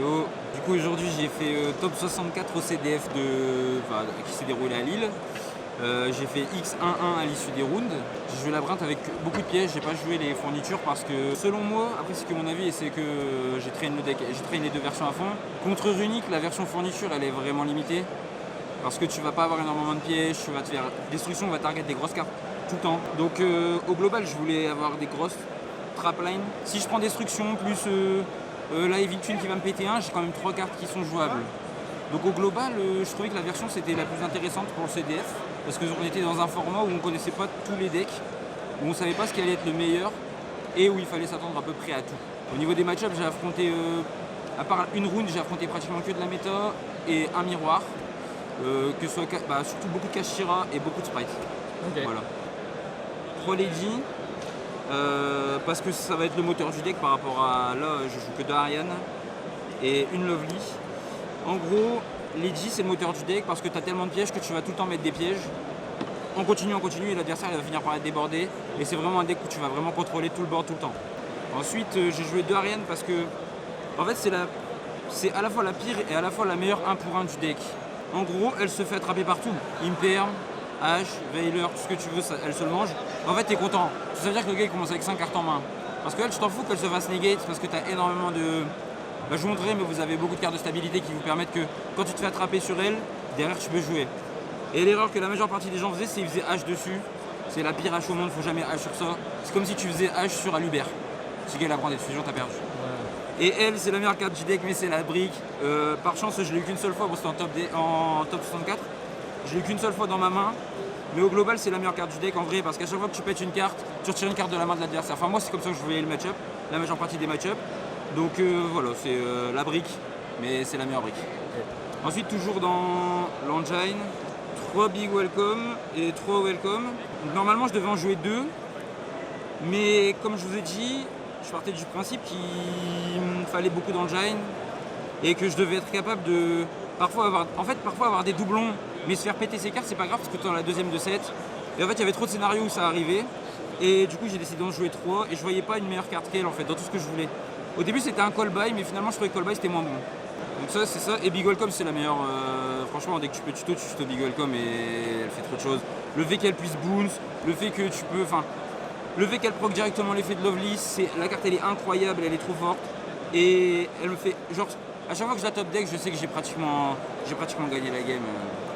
Yo, du coup aujourd'hui j'ai fait top 64 au CDF qui s'est déroulé à Lille. J'ai fait X1-1 à l'issue des rounds. J'ai joué labyrinthe avec beaucoup de pièges, j'ai pas joué les fournitures parce que selon moi, après c'est que mon avis et c'est que j'ai traîné le deck, j'ai traîné les deux versions à fond. Contre Runic, la version fourniture elle est vraiment limitée. Parce que tu vas pas avoir énormément de pièges, tu vas te faire. Destruction va target des grosses cartes tout le temps. Donc au global je voulais avoir des grosses trapline. Si je prends destruction plus la Evil Twin qui va me péter un, j'ai quand même 3 cartes qui sont jouables. Donc au global, je trouvais que la version c'était la plus intéressante pour le CDF. Parce qu'on était dans un format où on connaissait pas tous les decks, où on savait pas ce qui allait être le meilleur et où il fallait s'attendre à peu près à tout. Au niveau des match-ups, j'ai affronté, à part une round, j'ai affronté pratiquement que de la méta et un miroir. Que ce soit surtout beaucoup de Kashira et beaucoup de Sprite. Okay. Voilà. 3 Lady, parce que ça va être le moteur du deck par rapport à là, je joue que 2 Ariane et une Lovely. En gros, Lady c'est le moteur du deck parce que tu as tellement de pièges que tu vas tout le temps mettre des pièges. On continue et l'adversaire va finir par être débordé. Et c'est vraiment un deck où tu vas vraiment contrôler tout le board tout le temps. Ensuite, j'ai joué 2 Ariane parce que en fait c'est à la fois la pire et à la fois la meilleure 1 pour 1 du deck. En gros, elle se fait attraper partout. Imperm, H, Veiler, tout ce que tu veux, elle se le mange. En fait, t'es content. Ça veut dire que le gars il commence avec 5 cartes en main. Parce qu'elle, tu t'en fous qu'elle se fasse negate parce que t'as énormément de. Je vous montrerai, mais vous avez beaucoup de cartes de stabilité qui vous permettent que quand tu te fais attraper sur elle, derrière tu peux jouer. Et l'erreur que la majeure partie des gens faisaient, c'est qu'ils faisaient H dessus. C'est la pire H au monde, faut jamais H sur ça. C'est comme si tu faisais H sur Alubert. Si elle apprend des fusions, t'as perdu. Ouais. Et elle, c'est la meilleure carte du deck, mais c'est la brique. Par chance, je l'ai eu qu'une seule fois, bon, c'était en top 64. Je l'ai eu qu'une seule fois dans ma main. Mais au global, c'est la meilleure carte du deck en vrai, parce qu'à chaque fois que tu pètes une carte, tu retires une carte de la main de l'adversaire. Enfin, moi, c'est comme ça que je voyais le match-up, la majeure partie des match-up. Donc voilà, c'est la brique, mais c'est la meilleure brique. Okay. Ensuite, toujours dans l'engine, 3 big welcome et 3 welcome. Donc, normalement, je devais en jouer 2, mais comme je vous ai dit, je partais du principe qu'il me fallait beaucoup d'engine et que je devais être capable de parfois avoir des doublons, mais se faire péter ses cartes, c'est pas grave parce que tu es dans la deuxième de 7. Et en fait, il y avait trop de scénarios où ça arrivait. Et du coup, j'ai décidé d'en jouer 3 et je voyais pas une meilleure carte qu'elle en fait, dans tout ce que je voulais. Au début, c'était un call by, mais finalement, je trouvais que call by c'était moins bon. Donc, ça, c'est ça. Et Big Welcome, c'est la meilleure. Franchement, dès que tu peux tuto, tu tuto Big Welcome et elle fait trop de choses. Le fait qu'elle puisse bounce, le fait que tu peux. Enfin, le fait qu'elle proc directement l'effet de Lovely, la carte elle est incroyable, elle est trop forte. Et elle me fait. Genre, à chaque fois que je la top deck, je sais que j'ai pratiquement gagné la game.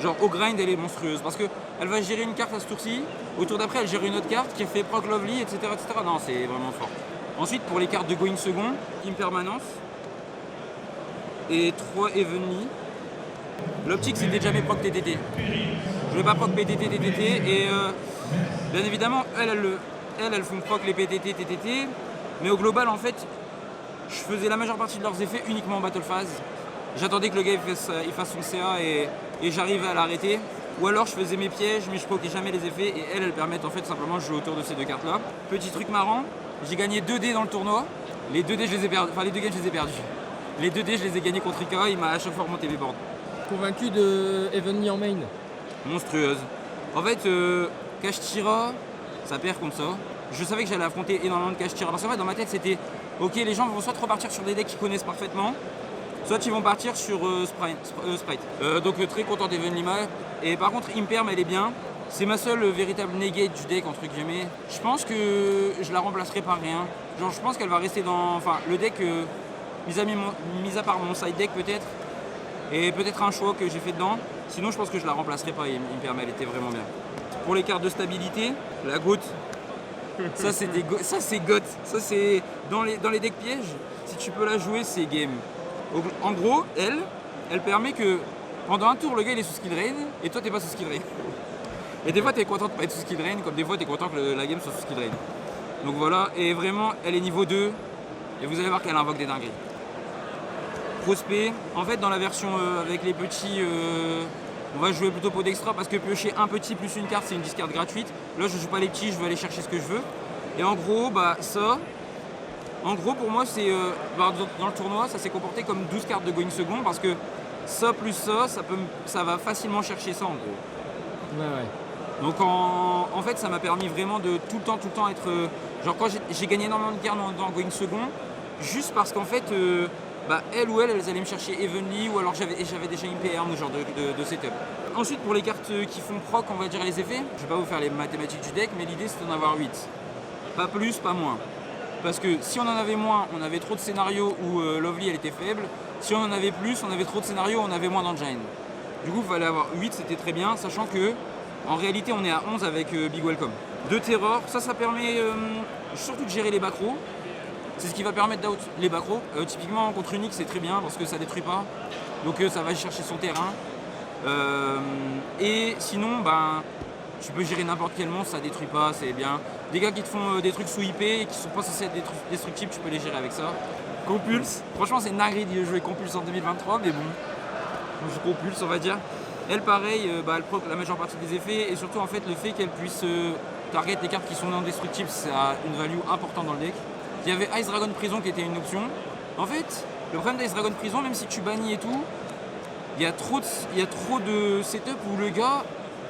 Genre au grind elle est monstrueuse parce qu'elle va gérer une carte à ce tour-ci, au tour d'après elle gère une autre carte qui fait proc Lovely, etc. Non, c'est vraiment fort. Ensuite pour les cartes de Going Second, Impermanence et 3 Evenly. L'optique c'était jamais proc TTT. Je voulais pas proc PTT, TTT et bien évidemment elles font proc les PTT, TTT, mais au global en fait je faisais la majeure partie de leurs effets uniquement en battle phase. J'attendais que le gars il fasse son CA et j'arrivais à l'arrêter. Ou alors je faisais mes pièges mais je proquais jamais les effets et elles permettent en fait simplement de jouer autour de ces 2 cartes là. Petit truc marrant, j'ai gagné 2 dés dans le tournoi. Les 2 dés je les ai perdus, enfin les 2 games je les ai perdus. Les 2 dés je les ai gagnés contre Ika, il m'a à chaque fois remonté mes boards. Convaincu de Evenly en main? Monstrueuse. En fait, Kashtira, ça perd contre ça. Je savais que j'allais affronter énormément de Kashtira parce qu'en fait dans ma tête c'était ok, les gens vont soit repartir sur des decks qu'ils connaissent parfaitement, soit ils vont partir sur Sprite. Donc très content d'Evenlima. Et par contre Imperm elle est bien. C'est ma seule véritable negate du deck entre guillemets. Je pense que je la remplacerai par rien. Genre je pense qu'elle va rester dans. Enfin le deck mis à part mon side deck peut-être. Et peut-être un choix que j'ai fait dedans. Sinon je pense que je la remplacerai pas. Imperm elle était vraiment bien. Pour les cartes de stabilité, la goutte. Ça c'est GOAT. Ça c'est dans les decks pièges. Si tu peux la jouer c'est game. En gros, elle permet que pendant un tour, le gars il est sous skill drain et toi t'es pas sous skill drain. Et des fois t'es content de pas être sous skill drain, comme des fois t'es content que la game soit sous skill drain. Donc voilà, et vraiment elle est niveau 2 et vous allez voir qu'elle invoque des dingueries. Prospect, en fait dans la version avec les petits, on va jouer plutôt pot d'extra parce que piocher un petit plus une carte c'est une discard gratuite. Là je joue pas les petits, je veux aller chercher ce que je veux. Et en gros, ça. En gros, pour moi, c'est dans le tournoi, ça s'est comporté comme 12 cartes de Going Second parce que ça plus ça va facilement chercher ça en gros. Ouais. Donc en fait, ça m'a permis vraiment de tout le temps être. Genre quand j'ai gagné énormément de cartes dans Going Second, juste parce qu'en fait, bah elles allaient me chercher Evenly ou alors j'avais déjà Imperm, ce genre de setup. Ensuite pour les cartes qui font proc, on va dire les effets, je vais pas vous faire les mathématiques du deck, mais l'idée c'est d'en avoir 8. Pas plus, pas moins. Parce que si on en avait moins, on avait trop de scénarios où Lovely elle était faible. Si on en avait plus, on avait trop de scénarios, on avait moins d'engine. Du coup il fallait avoir 8, c'était très bien, sachant que en réalité on est à 11 avec Big Welcome. 2 terrors, ça permet surtout de gérer les backrows. C'est ce qui va permettre d'out les backrows. Typiquement contre Unique c'est très bien parce que ça détruit pas. Donc ça va chercher son terrain. Et sinon ben, tu peux gérer n'importe quel monstre, ça détruit pas, c'est bien. Des gars qui te font des trucs sous IP et qui sont pas censés être destructibles, tu peux les gérer avec ça. Compulse, franchement c'est nagré de jouer Compulse en 2023, mais bon, je Compulse on va dire. Elle pareil, elle proc la majeure partie des effets et surtout en fait le fait qu'elle puisse target les cartes qui sont non destructibles, ça a une value importante dans le deck. Il y avait Ice Dragon Prison qui était une option. En fait, le problème d'Ice Dragon Prison, même si tu bannis et tout, il y a trop de setup où le gars,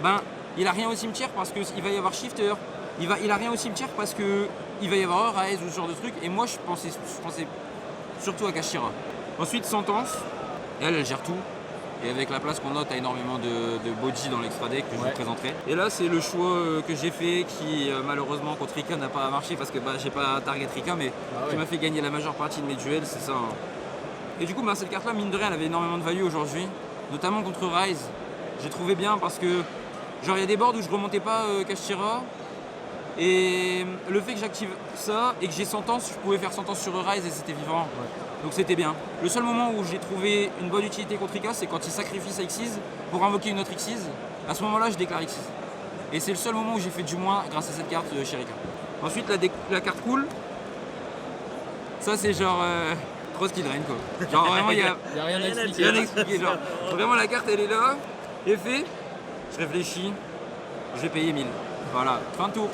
ben, il a rien au cimetière parce qu'il va y avoir Shifter. Il a rien au cimetière parce qu'il va y avoir Rise ou ce genre de truc. Et moi, je pensais surtout à Kashira. Ensuite, Sentence. Elle gère tout. Et avec la place qu'on note, t'as énormément de body dans l'extra deck que je vous présenterai. Et là, c'est le choix que j'ai fait qui, malheureusement, contre Rika n'a pas marché parce que j'ai pas target Rika, mais qui m'a fait gagner la majeure partie de mes duels, c'est ça. Hein. Et du coup, cette carte-là, mine de rien, elle avait énormément de value aujourd'hui, notamment contre Rise. J'ai trouvé bien parce que, genre, il y a des boards où je remontais pas Kashira. Et le fait que j'active ça et que j'ai Sentence, je pouvais faire Sentence sur Rise et c'était vivant. Ouais. Donc c'était bien. Le seul moment où j'ai trouvé une bonne utilité contre Rika, c'est quand il sacrifie sa Xyz pour invoquer une autre Xyz. À ce moment-là, je déclare Xyz. Et c'est le seul moment où j'ai fait du moins grâce à cette carte chez Rika. Ensuite, la carte cool. Ça, c'est genre trop skill drain quoi. Genre vraiment, il y a rien à expliquer. Rien à expliquer. Genre, vraiment, la carte elle est là, effet. Je réfléchis, je vais payer 1000. Voilà, fin de tour.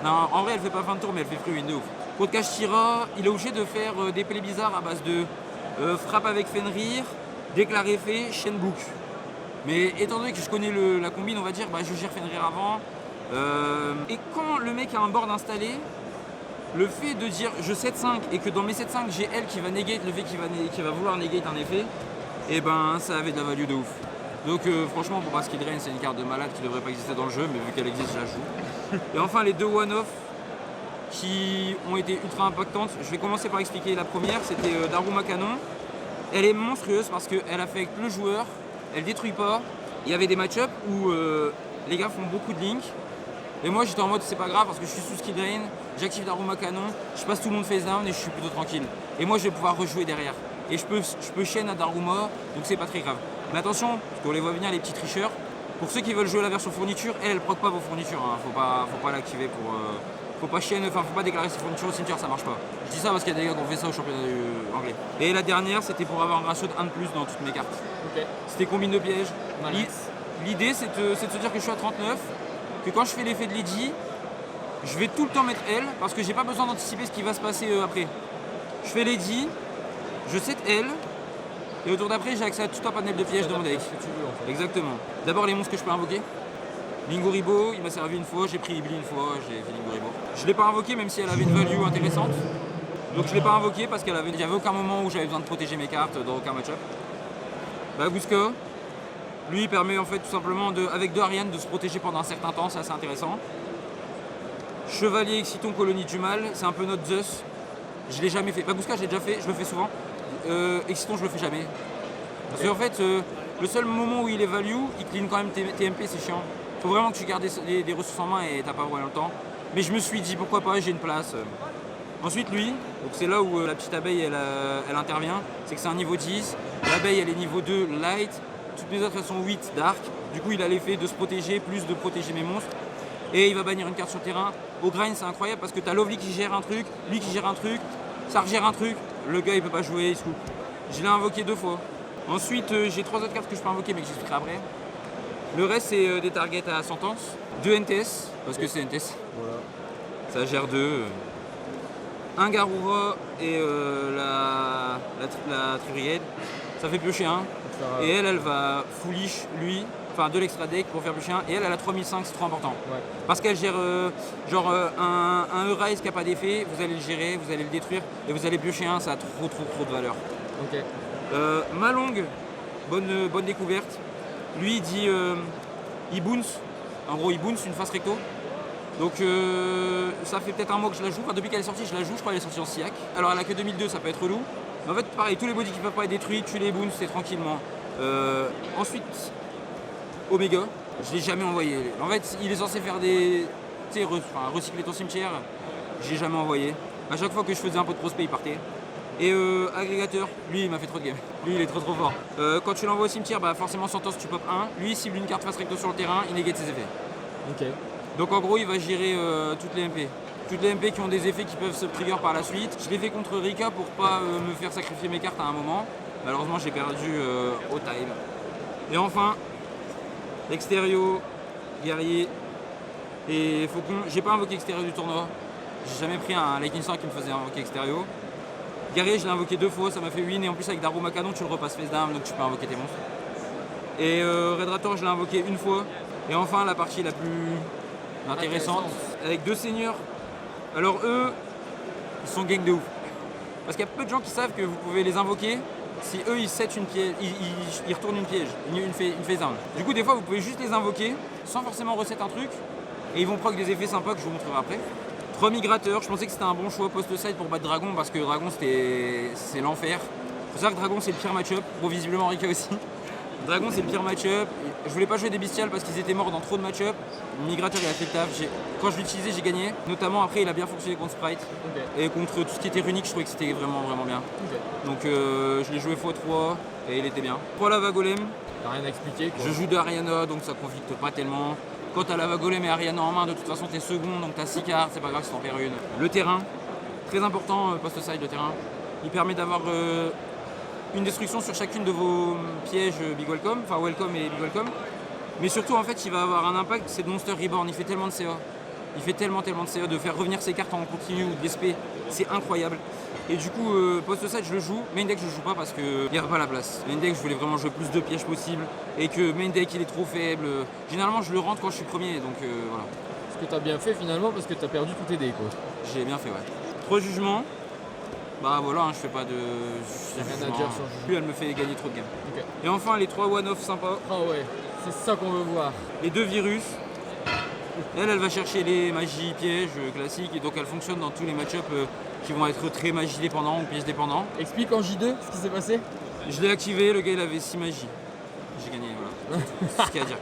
Non, en vrai, elle fait pas fin de tour, mais elle fait free win de ouf. Contre Kashira, il est obligé de faire des plays bizarres à base de frappe avec Fenrir, déclare effet, chaîne book. Mais étant donné que je connais la combine, on va dire, je gère Fenrir avant. Et quand le mec a un board installé, le fait de dire je 7-5 et que dans mes 7-5 j'ai elle qui va negate le fait qui va vouloir negate un effet, et ben ça avait de la value de ouf. Donc franchement pour Skill Drain c'est une carte de malade qui devrait pas exister dans le jeu, mais vu qu'elle existe je la joue. Et enfin les deux one-off qui ont été ultra impactantes, je vais commencer par expliquer la première, c'était Daruma Canon. Elle est monstrueuse parce qu'elle affecte le joueur, elle détruit pas. Il y avait des match-ups où les gars font beaucoup de link. Et moi j'étais en mode c'est pas grave parce que je suis sous Skill Drain, j'active Daruma Canon, je passe tout le monde face down et je suis plutôt tranquille. Et moi je vais pouvoir rejouer derrière. Et je peux chaîne à Daruma, donc c'est pas très grave. Mais attention, parce qu'on les voit venir les petits tricheurs. Pour ceux qui veulent jouer la version fourniture, elle proc pas vos fournitures, hein. Faut pas l'activer pour. Faut pas déclarer ses fournitures au cimetière, ça marche pas. Je dis ça parce qu'il y a des gars qui ont fait ça au championnat anglais. Et la dernière c'était pour avoir un ratio de 1 de plus dans toutes mes cartes. Okay. C'était combine de pièges. L'idée c'est de se dire que je suis à 39. Que quand je fais l'effet de Lady, je vais tout le temps mettre elle parce que j'ai pas besoin d'anticiper ce qui va se passer après. Je fais Lady, je set elle, et au tour d'après j'ai accès à tout un panel de pièges dans mon deck. Exactement. D'abord les monstres que je peux invoquer. Linguribo, il m'a servi une fois, j'ai pris Ibli une fois, j'ai fait Linguribo. Je l'ai pas invoqué même si elle avait une value intéressante. Donc je l'ai pas invoqué parce qu'il n'y avait aucun moment où j'avais besoin de protéger mes cartes dans aucun match-up. Baguska. Lui il permet en fait tout simplement avec deux Ariane de se protéger pendant un certain temps, c'est assez intéressant. Chevalier Exciton Colonie du Mal, c'est un peu notre Zeus. Je l'ai jamais fait. Baguska j'ai déjà fait, je le fais souvent. Exciton je le fais jamais. Parce qu'en fait le seul moment où il est value, il clean quand même TMP, c'est chiant. Faut vraiment que tu gardes des ressources en main et t'as pas vraiment le temps. Mais je me suis dit pourquoi pas, j'ai une place. Ensuite lui, donc c'est là où la petite abeille elle intervient, c'est que c'est un niveau 10. L'abeille elle est niveau 2 light. Toutes mes autres elles sont 8 dark, du coup il a l'effet de se protéger plus de protéger mes monstres. Et il va bannir une carte sur le terrain. Au grind c'est incroyable parce que t'as Lovely qui gère un truc, lui qui gère un truc, ça regère un truc, le gars il peut pas jouer, il se coupe. Je l'ai invoqué 2 fois. Ensuite j'ai 3 autres cartes que je peux invoquer mais que j'expliquerai après. Le reste c'est des targets à sentence, 2 NTS, parce que c'est NTS. Voilà. Ça gère 2. Un Garura et la Tririade, ça fait piocher 1. Et elle va foolish lui, enfin de l'extra deck pour faire piocher 1. Et elle a 3005, c'est trop important. Ouais. Parce qu'elle gère un E-Rise qui n'a pas d'effet, vous allez le gérer, vous allez le détruire et vous allez piocher 1, ça a trop de valeur. Ok. Malong, bonne découverte. Lui il dit il bounce. En gros il bounce une face recto. Donc ça fait peut-être un mois que je la joue. Enfin, depuis qu'elle est sortie, je la joue. Je crois qu'elle est sortie en SIAC. Alors elle a que 2002, ça peut être relou. Mais en fait pareil, tous les bodies qui peuvent pas être détruits, tu les bounces, c'est tranquillement. Ensuite, Omega, je l'ai jamais envoyé. En fait, il est censé faire des. Tu sais, recycler ton cimetière. J'ai jamais envoyé. À chaque fois que je faisais un peu de prospect, il partait. Et agrégateur, lui il m'a fait trop de game. Lui il est trop fort. Quand tu l'envoies au cimetière, bah forcément Santos tu pop 1. Lui il cible une carte face recto sur le terrain, il négate ses effets. Ok. Donc en gros il va gérer toutes les MP. Toutes les MP qui ont des effets qui peuvent se trigger par la suite. Je l'ai fait contre Rika pour pas me faire sacrifier mes cartes à un moment. Malheureusement j'ai perdu au time. Et enfin, Extérieur, Guerrier et Faucon. J'ai pas invoqué Extérieur du tournoi. J'ai jamais pris un Lightning Storm qui me faisait invoquer Extérieur. Guerrier, je l'ai invoqué 2 fois, ça m'a fait win, et en plus avec Daruma Canon, tu le repasses face d'armes, donc tu peux invoquer tes monstres. Et Redrator, je l'ai invoqué une fois. Et enfin, la partie la plus intéressante, avec 2 seigneurs. Alors eux, ils sont gang de ouf. Parce qu'il y a peu de gens qui savent que vous pouvez les invoquer. Si eux, ils set une piège, ils retournent une piège, une phase d'armes. Du coup, des fois, vous pouvez juste les invoquer, sans forcément reset un truc, et ils vont proc des effets sympas que je vous montrerai après. 3 migrateurs, je pensais que c'était un bon choix post-side pour battre Dragon parce que Dragon c'est l'enfer. Faut savoir que Dragon c'est le pire match-up, bon visiblement Rika aussi. Dragon c'est le pire match-up, je voulais pas jouer des bestiales parce qu'ils étaient morts dans trop de match-up. Migrateur il a fait le taf, quand je l'ai utilisé j'ai gagné, notamment après il a bien fonctionné contre Sprite. Okay. Et contre tout ce qui était runique je trouvais que c'était vraiment bien. Okay. Donc je l'ai joué x3 et il était bien. Pour la Golem, t'as rien à expliquer quoi. Je joue de Ariana donc ça conflicte pas tellement. Quand t'as la Golem et Ariana en main, de toute façon t'es second, donc t'as 6 cartes, c'est pas grave si t'en perds une. Le terrain, très important post-side le terrain. Il permet d'avoir une destruction sur chacune de vos pièges Big Welcome, enfin Welcome et Big Welcome. Mais surtout en fait il va avoir un impact, c'est de Monster Reborn, il fait tellement de CA. Il fait tellement de CA, de faire revenir ses cartes en continu ou d'SP, c'est incroyable. Et du coup, post-side je le joue, main deck je le joue pas parce qu'il n'y a pas la place. Main deck je voulais vraiment jouer plus de pièges possible et que main deck il est trop faible. Généralement je le rentre quand je suis premier, donc voilà. Ce que t'as bien fait finalement parce que t'as perdu tous tes dés quoi. J'ai bien fait ouais. 3 jugements, bah voilà, hein, je fais pas de... Y'a rien à dire sur le jugement. Plus elle me fait gagner trop de games. Okay. Et enfin les 3 one-off sympas. Ah ouais, c'est ça qu'on veut voir. Les 2 virus. Elle va chercher les magies pièges classiques et donc elle fonctionne dans tous les match-ups qui vont être très magie dépendants ou pièges dépendants. Explique en J2 ce qui s'est passé. Je l'ai activé, le gars il avait 6 magies. J'ai gagné, voilà. C'est ce qu'il y a à dire.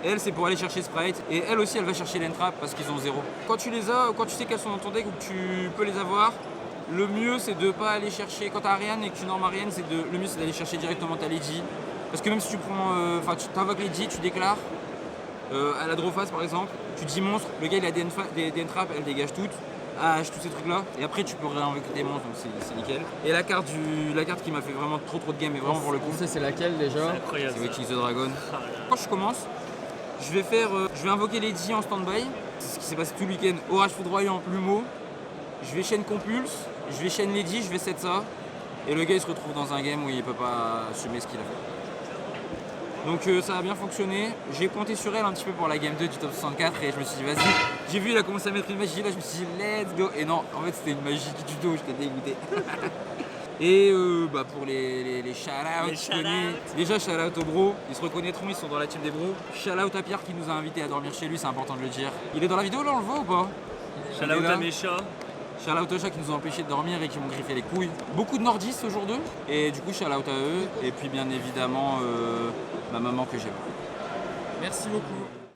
Elle c'est pour aller chercher Sprite et elle aussi elle va chercher l'entrap parce qu'ils ont 0. Quand tu les as, quand tu sais qu'elles sont dans ton deck ou que tu peux les avoir, le mieux c'est de pas aller chercher, quand t'as Ariane et que tu normes Ariane, le mieux c'est d'aller chercher directement ta Lady. Parce que même si tu prends, tu t'invoques Lady, tu déclares, à la draw phase par exemple, tu dis monstre, le gars il a des entraps, elle dégage toutes, tous ces trucs là, et après tu peux réinvoquer des monstres, donc c'est nickel. Et la carte qui m'a fait vraiment trop de game, et vraiment pour le coup. C'est laquelle déjà? C'est Witching the Dragon. Quand je commence, je vais invoquer Lady en stand-by, c'est ce qui s'est passé tout le week-end, Orage foudroyant, plumeau, je vais chaîne Compulse, je vais chaîne Lady, je vais set ça, et le gars il se retrouve dans un game où il peut pas assumer ce qu'il a fait. Donc ça a bien fonctionné, j'ai compté sur elle un petit peu pour la game 2 du top 64 et je me suis dit vas-y, j'ai vu il a commencé à mettre une magie là, je me suis dit let's go, et non, en fait c'était une magie du tuto, j'étais dégoûté. Et pour les shout-outs, déjà shout-out aux bros, ils se reconnaîtront, ils sont dans la team des bros. Shout-out à Pierre qui nous a invités à dormir chez lui, c'est important de le dire. Il est dans la vidéo là, on le voit ou pas? Shout-out à mes chats. Shout-out aux chats qui nous ont empêchés de dormir et qui m'ont griffé les couilles. Beaucoup de nordistes au jour d'eux. Et du coup, shout-out à eux. Et puis bien évidemment, ma maman que j'aime. Merci beaucoup.